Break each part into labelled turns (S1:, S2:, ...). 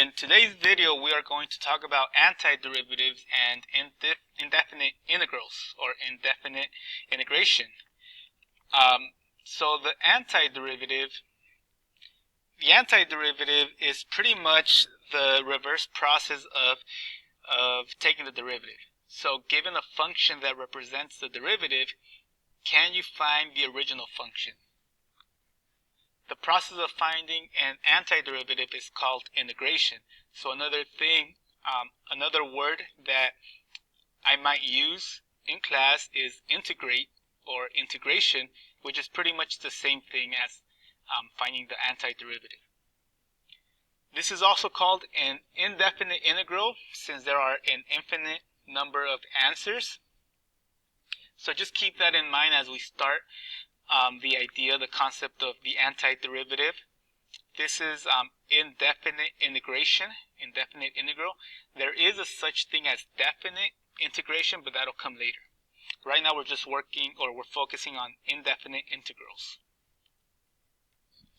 S1: In today's video, we are going to talk about antiderivatives and indefinite integrals, or indefinite integration. So the antiderivative is pretty much the reverse process of taking the derivative. So given a function that represents the derivative, can you find the original function? The process of finding an antiderivative is called integration. So another word that I might use in class is integrate or integration, which is pretty much the same thing as finding the antiderivative. This is also called an indefinite integral, since there are an infinite number of answers. So just keep that in mind as we start the concept of the antiderivative. This is indefinite integration, indefinite integral. There is a such thing as definite integration, but that'll come later. Right now we're focusing on indefinite integrals.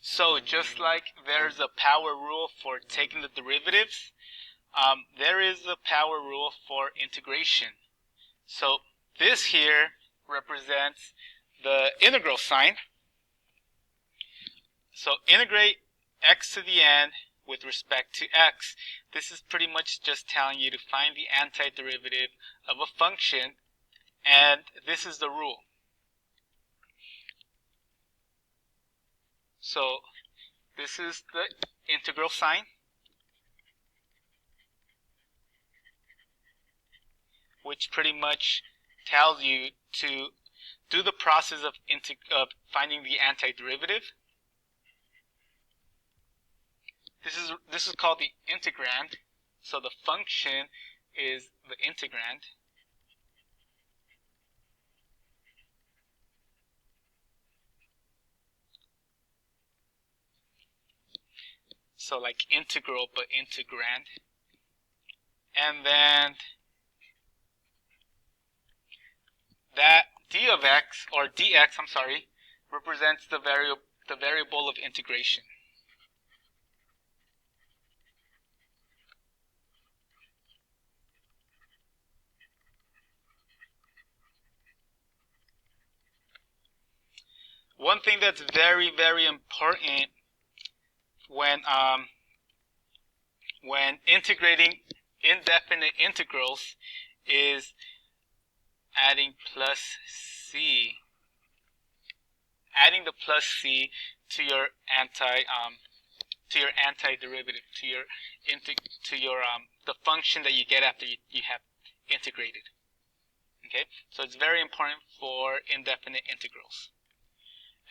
S1: So just like there's a power rule for taking the derivatives, there is a power rule for integration. So this here represents the integral sign. So integrate x to the n with respect to x. This is pretty much just telling you to find the antiderivative of a function, and this is the rule. So this is the integral sign, which pretty much tells you to do the process of finding the antiderivative. This is called the integrand. So the function is the integrand. So like integral, but integrand. And then that d of x, or dx, represents the variable of integration. One thing that's very, very important when integrating indefinite integrals is adding plus c. Adding the plus c to your antiderivative, the function that you get after you have integrated. Okay, so it's very important for indefinite integrals.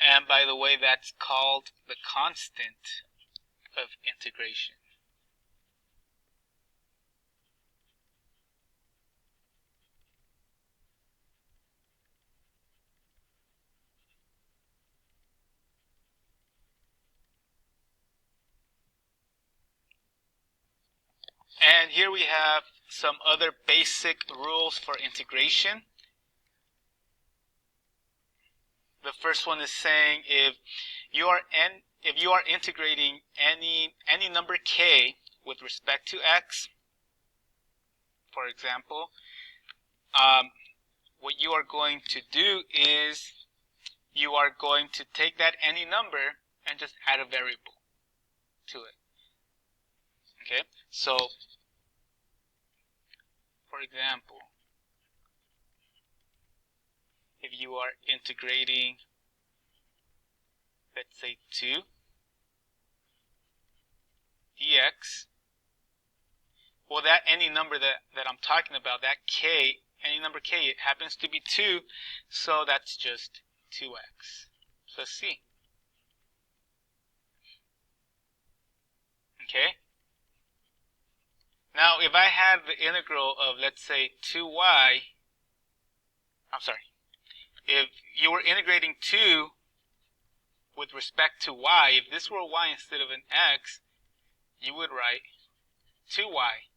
S1: And by the way, that's called the constant of integration. And here we have some other basic rules for integration. The first one is saying if you are integrating any number k with respect to x, for example, what you are going to do is you are going to take that any number and just add a variable to it. Okay, so for example, if you are integrating, let's say 2 dx, well, that any number that I'm talking about, that k, any number k, it happens to be 2, so that's just 2x plus c. Okay? Now, if I had the integral of, let's say, 2y, if you were integrating 2 with respect to y, if this were y instead of an x, you would write 2y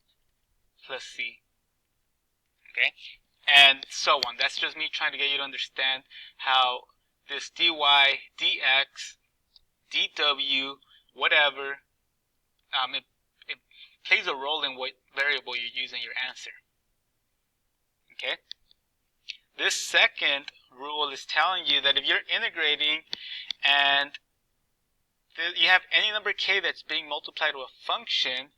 S1: plus c. Okay? And so on. That's just me trying to get you to understand how this dy, dx, dw, whatever, plays a role in what variable you use in your answer. Okay? This second rule is telling you that if you're integrating and you have any number k that's being multiplied to a function,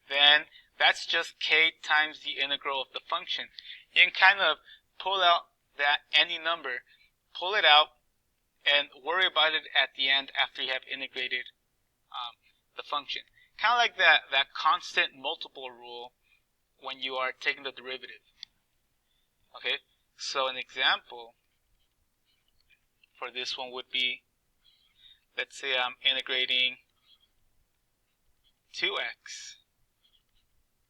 S1: then that's just k times the integral of the function. You can kind of pull out that any number, pull it out, and worry about it at the end after you have integrated the function. Kind of like that constant multiple rule when you are taking the derivative. Okay, so an example for this one would be, let's say I'm integrating 2x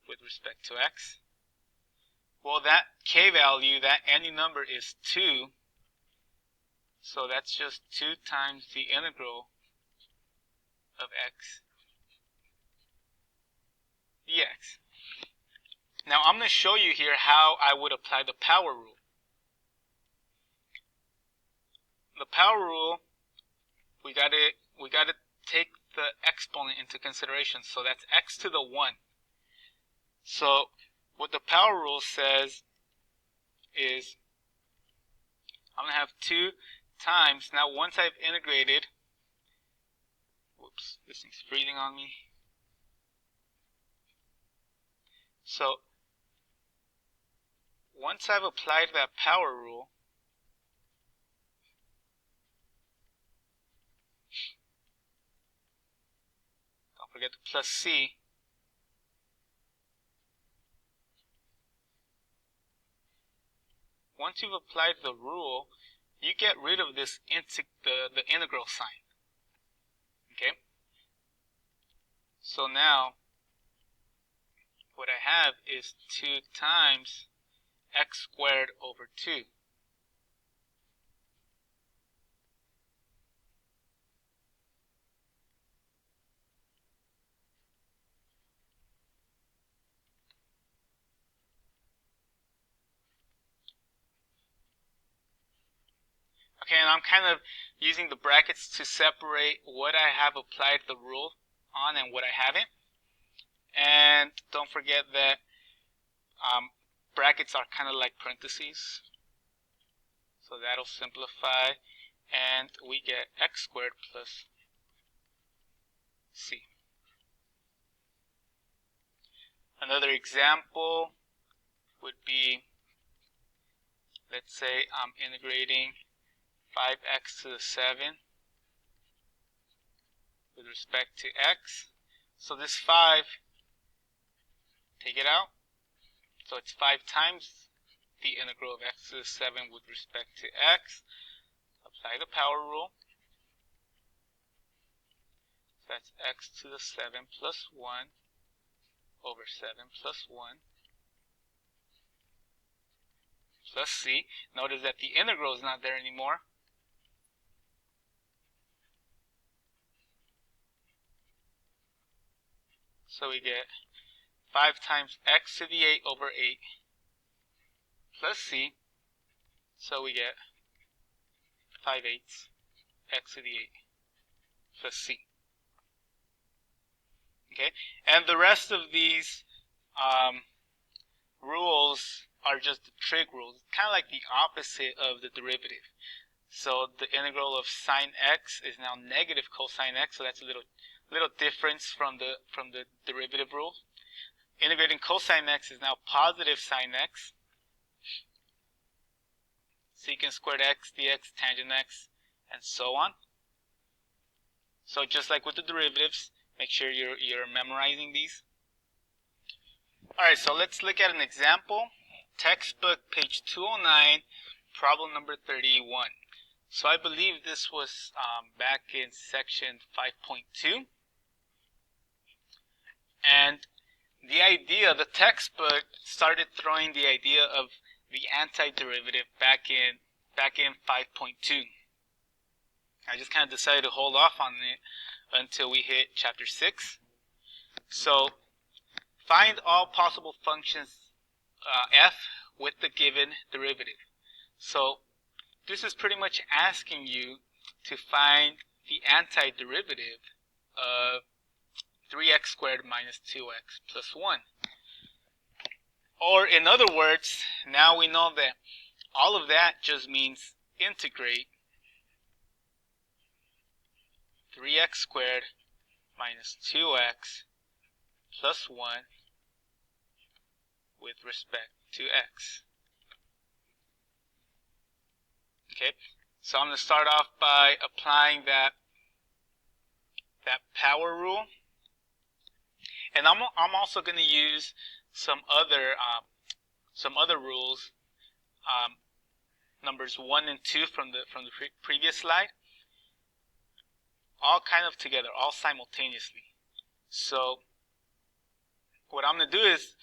S1: with respect to x. Well, that k value, that any number, is 2. So that's just 2 times the integral of x dx. Now I'm going to show you here how I would apply the power rule. The power rule, we got to take the exponent into consideration. So that's x to the 1. So what the power rule says is I'm going to have 2 times, now once I've integrated, whoops, this thing's freezing on me. So once I've applied that power rule, don't forget the plus c, once you've applied the rule, you get rid of this the integral sign. Okay? So now what I have is 2 times x squared over 2. Okay, and I'm kind of using the brackets to separate what I have applied the rule on and what I haven't. And don't forget that brackets are kind of like parentheses. So that'll simplify, and we get x squared plus c. Another example would be, let's say I'm integrating 5x to the 7 with respect to x. So this 5, take it out. So it's 5 times the integral of x to the 7 with respect to x. Apply the power rule. So that's x to the 7 plus 1 over 7 plus 1 plus c. Notice that the integral is not there anymore. So we get 5 times x to the 8 over 8 plus c. So we get 5/8 x to the 8 plus c. Okay, and the rest of these rules are just the trig rules. It's kind of like the opposite of the derivative. So the integral of sine x is now negative cosine x. So that's a little difference from the derivative rule. Integrating cosine x is now positive sine x. Secant squared x dx tangent x, and so on. So just like with the derivatives, make sure you're memorizing these. Alright, so let's look at an example. Textbook, page 209, problem number 31. So I believe this was back in section 5.2. And the idea, the textbook started throwing the idea of the antiderivative back in 5.2. I just kind of decided to hold off on it until we hit chapter 6. So find all possible functions f with the given derivative. So this is pretty much asking you to find the antiderivative of 3x squared minus 2x plus 1. Or in other words, now we know that all of that just means integrate 3x squared minus 2x plus 1 with respect to x. Okay, so I'm going to start off by applying that power rule, and I'm also going to use some other rules, numbers 1 and 2 from the previous slide, all kind of together, all simultaneously. So what I'm going to do is,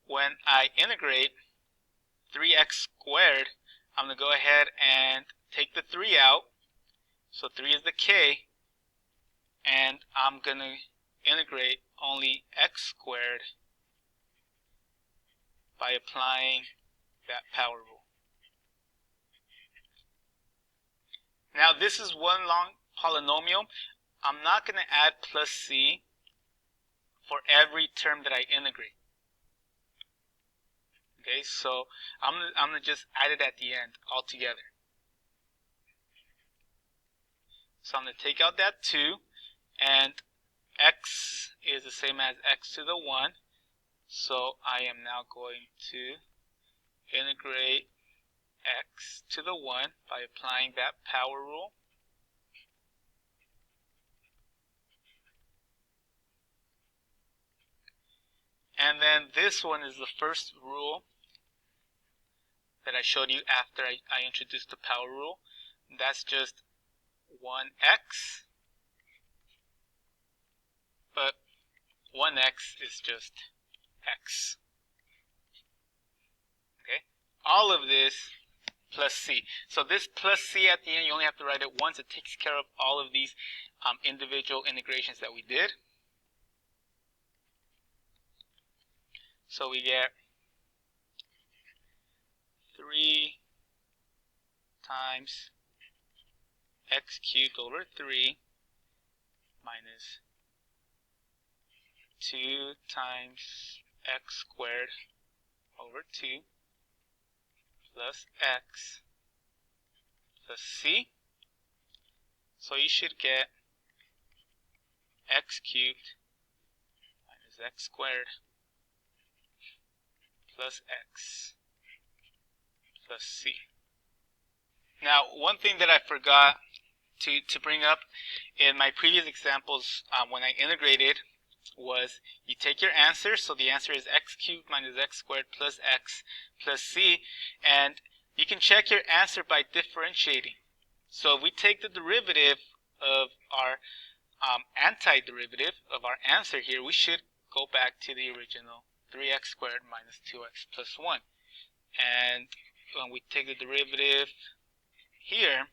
S1: when I integrate 3x squared, I'm going to go ahead and take the 3 out. So 3 is the k, and I'm going to integrate only x squared by applying that power rule. Now this is one long polynomial. I'm not going to add plus c for every term that I integrate. Okay, so I'm going to just add it at the end altogether. So I'm going to take out that 2, and x is the same as x to the 1. So I am now going to integrate x to the 1 by applying that power rule. And then this one is the first rule that I showed you after I introduced the power rule. That's just 1x, but 1x is just x. Okay, all of this plus c. So this plus c at the end, you only have to write it once. It takes care of all of these individual integrations that we did. So we get 3 times x cubed over 3 minus 2 times x squared over 2 plus x plus c. So you should get x cubed minus x squared plus x plus c. Now, one thing that I forgot to bring up in my previous examples when I integrated was you take your answer. So the answer is x cubed minus x squared plus x plus c, and you can check your answer by differentiating. So if we take the derivative of our antiderivative of our answer here, we should go back to the original 3x squared minus 2x plus 1. And when we take the derivative here,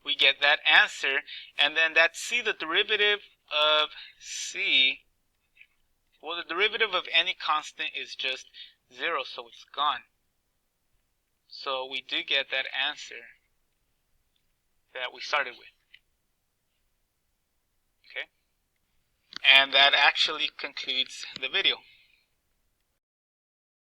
S1: we get that answer, and then that c, the derivative of c, well, the derivative of any constant is just 0, so it's gone. So we do get that answer that we started with. Okay? And that actually concludes the video.